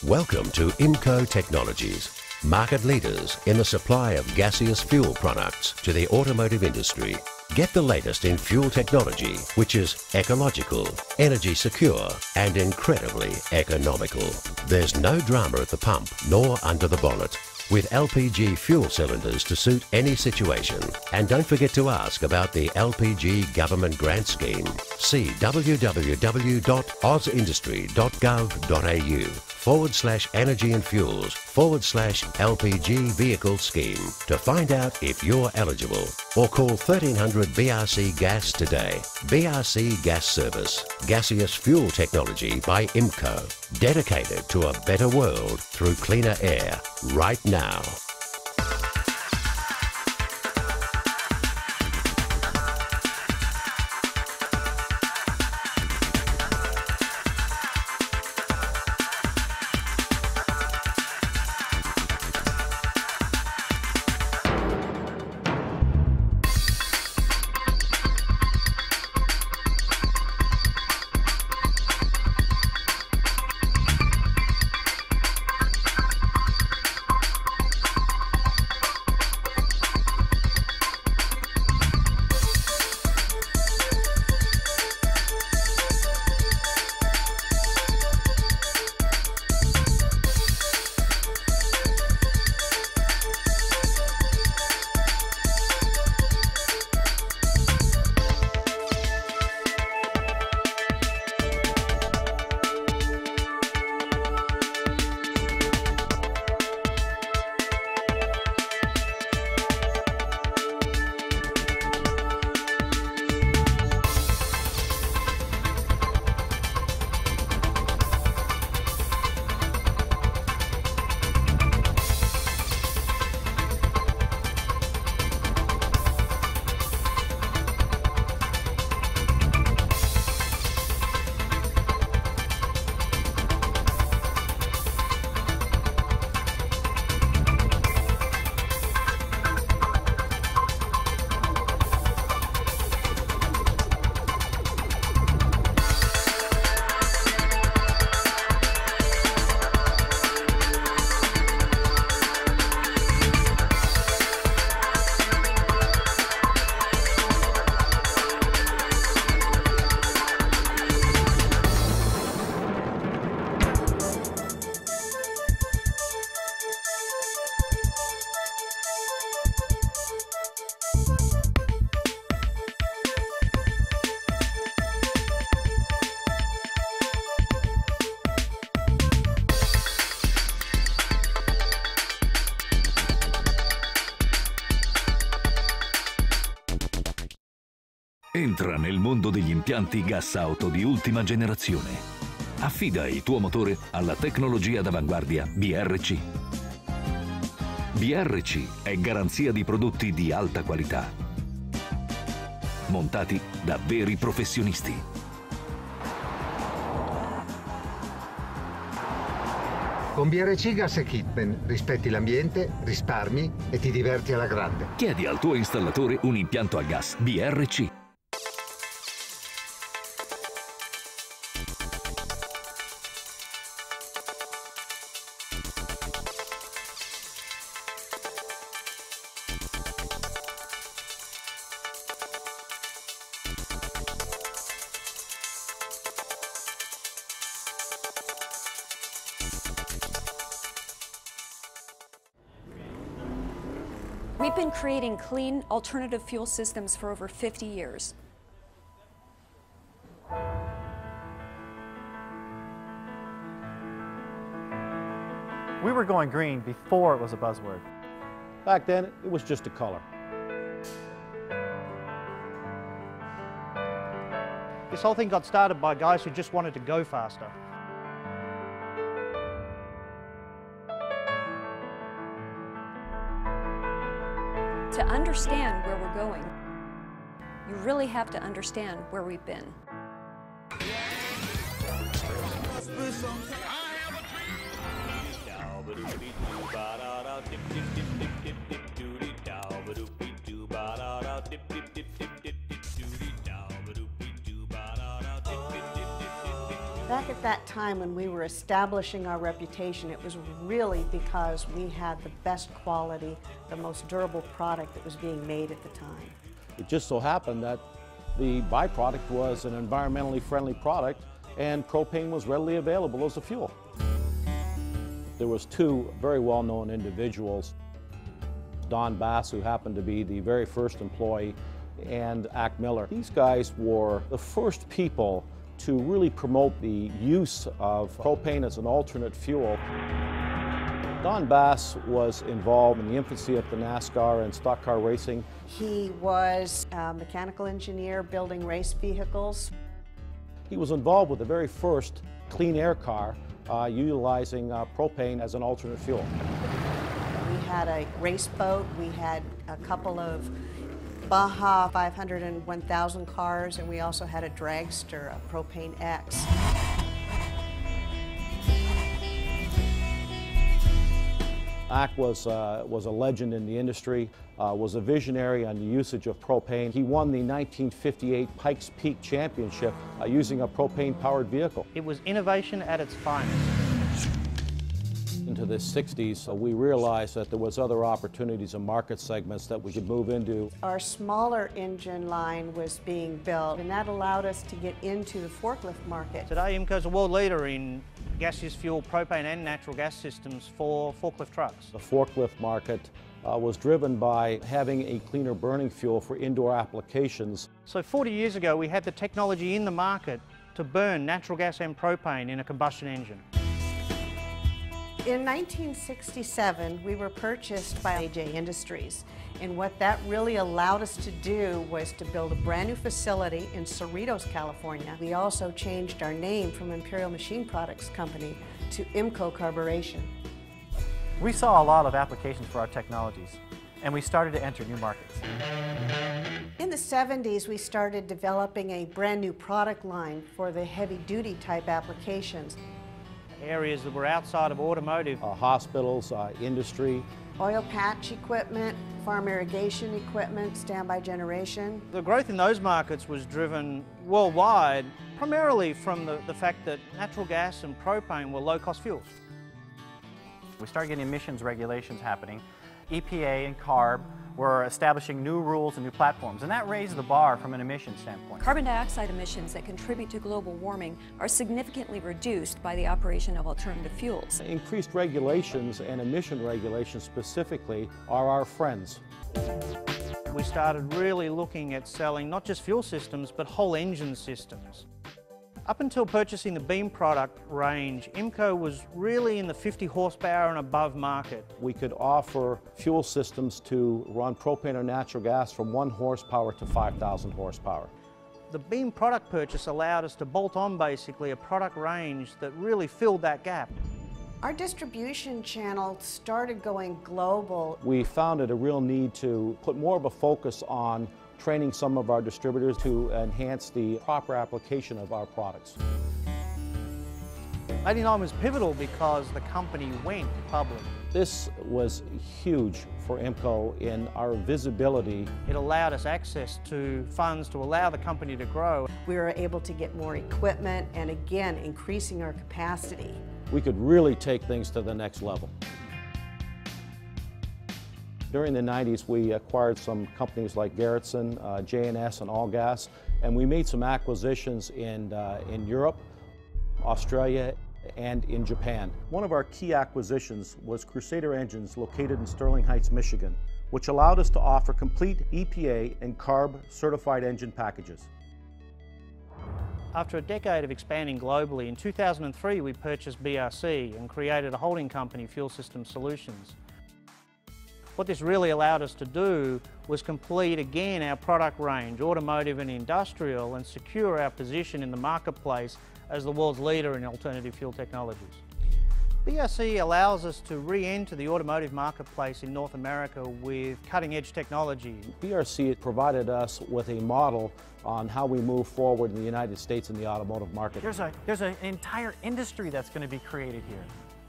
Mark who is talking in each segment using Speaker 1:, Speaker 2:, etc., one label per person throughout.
Speaker 1: Welcome to IMPCO Technologies, market leaders in the supply of gaseous fuel products to the automotive industry. Get the latest in fuel technology, which is ecological, energy secure, and incredibly economical. There's no drama at the pump nor under the bonnet, with LPG fuel cylinders to suit any situation. And don't forget to ask about the LPG government grant scheme. See www.ausindustry.gov.au/energy and fuels/LPG vehicle scheme to find out if you're eligible, or call 1300 BRC Gas today. BRC Gas Service, gaseous fuel technology by IMPCO, dedicated to a better world through cleaner air right now.
Speaker 2: Entra nel mondo degli impianti gas auto di ultima generazione. Affida il tuo motore alla tecnologia d'avanguardia BRC. BRC è garanzia di prodotti di alta qualità, montati da veri professionisti.
Speaker 3: Con BRC Gas Equipment rispetti l'ambiente, risparmi e ti diverti alla grande.
Speaker 2: Chiedi al tuo installatore un impianto a gas BRC.
Speaker 4: We've been creating clean, alternative fuel systems for over 50 years.
Speaker 5: We were going green before it was a buzzword.
Speaker 6: Back then, it was just a color.
Speaker 5: This whole thing got started by guys who just wanted to go faster.
Speaker 4: To understand where we're going, you really have to understand where we've been.
Speaker 7: Back at that time when we were establishing our reputation, it was really because we had the best quality, the most durable product that was being made at the time.
Speaker 6: It just so happened that the byproduct was an environmentally friendly product and propane was readily available as a fuel. There was two very well-known individuals, Don Bass, who happened to be the very first employee, and Ack Miller. These guys were the first people to really promote the use of propane as an alternate fuel. Don Bass was involved in the infancy of the NASCAR and stock car racing.
Speaker 7: He was a mechanical engineer building race vehicles.
Speaker 6: He was involved with the very first clean air car utilizing propane as an alternate fuel.
Speaker 7: We had a race boat, we had a couple of Baja 500 and 1000 cars, and we also had a dragster, a Propane X.
Speaker 6: Ack was a legend in the industry, was a visionary on the usage of propane. He won the 1958 Pikes Peak Championship using a propane-powered vehicle.
Speaker 8: It was innovation at its finest.
Speaker 6: Into the 60s, we realized that there was other opportunities and market segments that we could move into.
Speaker 7: Our smaller engine line was being built, and that allowed us to get into the forklift market.
Speaker 8: Today, IMPCO is a world leader in gaseous fuel, propane and natural gas systems for forklift trucks.
Speaker 6: The forklift market was driven by having a cleaner burning fuel for indoor applications.
Speaker 8: So 40 years ago, we had the technology in the market to burn natural gas and propane in a combustion engine.
Speaker 7: In 1967, we were purchased by AJ Industries, and what that really allowed us to do was to build a brand new facility in Cerritos, California. We also changed our name from Imperial Machine Products Company to IMPCO Carburation.
Speaker 5: We saw a lot of applications for our technologies, and we started to enter new markets.
Speaker 7: In the 70s, we started developing a brand new product line for the heavy-duty type applications.
Speaker 8: Areas that were outside of automotive.
Speaker 6: Hospitals, industry.
Speaker 7: Oil patch equipment, farm irrigation equipment, standby generation.
Speaker 8: The growth in those markets was driven worldwide, primarily from the fact that natural gas and propane were low-cost fuels.
Speaker 5: We started getting emissions regulations happening. EPA and CARB were establishing new rules and new platforms, and that raised the bar from an emissions standpoint.
Speaker 4: Carbon dioxide emissions that contribute to global warming are significantly reduced by the operation of alternative fuels.
Speaker 6: Increased regulations and emission regulations specifically are our friends.
Speaker 8: We started really looking at selling not just fuel systems, but whole engine systems. Up until purchasing the Beam product range, IMPCO was really in the 50 horsepower and above market.
Speaker 6: We could offer fuel systems to run propane or natural gas from 1 horsepower to 5,000 horsepower.
Speaker 8: The Beam product purchase allowed us to bolt on basically a product range that really filled that gap.
Speaker 7: Our distribution channel started going global.
Speaker 6: We found it a real need to put more of a focus on training some of our distributors to enhance the proper application of our products.
Speaker 8: 89 was pivotal because the company went public.
Speaker 6: This was huge for IMPCO in our visibility.
Speaker 8: It allowed us access to funds to allow the company to grow.
Speaker 7: We were able to get more equipment and again increasing our capacity.
Speaker 6: We could really take things to the next level. During the 90s, we acquired some companies like Garrettson, J&S, and Allgas, and we made some acquisitions in Europe, Australia, and in Japan. One of our key acquisitions was Crusader Engines, located in Sterling Heights, Michigan, which allowed us to offer complete EPA and CARB certified engine packages.
Speaker 8: After a decade of expanding globally, in 2003 we purchased BRC and created a holding company, Fuel System Solutions. What this really allowed us to do was complete again our product range, automotive and industrial, and secure our position in the marketplace as the world's leader in alternative fuel technologies. BRC allows us to re-enter the automotive marketplace in North America with cutting-edge technology.
Speaker 6: BRC provided us with a model on how we move forward in the United States in the automotive market.
Speaker 5: There's an entire industry that's going to be created here.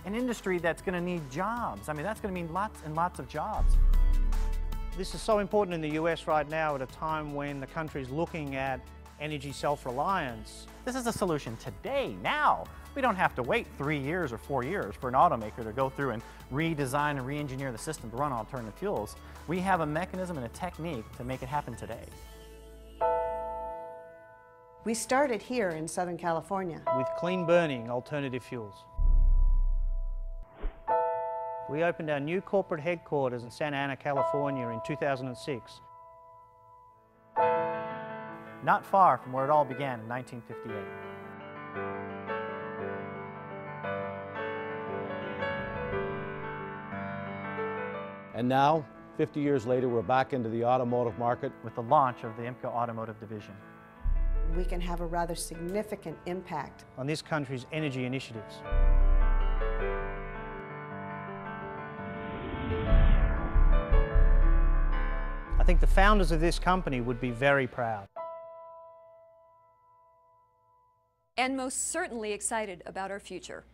Speaker 5: An industry that's going to need jobs. I mean, that's going to mean lots and lots of jobs.
Speaker 8: This is so important in the US right now at a time when the country is looking at energy self-reliance.
Speaker 5: This is a solution today, now. We don't have to wait 3 years or 4 years for an automaker to go through and redesign and re-engineer the system to run alternative fuels. We have a mechanism and a technique to make it happen today.
Speaker 7: We started here in Southern California.
Speaker 8: With clean-burning alternative fuels. We opened our new corporate headquarters in Santa Ana, California in 2006.
Speaker 5: Not far from where it all began in 1958.
Speaker 6: And now, 50 years later, we're back into the automotive market.
Speaker 5: With the launch of the IMPCO Automotive Division.
Speaker 7: We can have a rather significant impact
Speaker 8: on this country's energy initiatives. I think the founders of this company would be very proud.
Speaker 4: And most certainly excited about our future.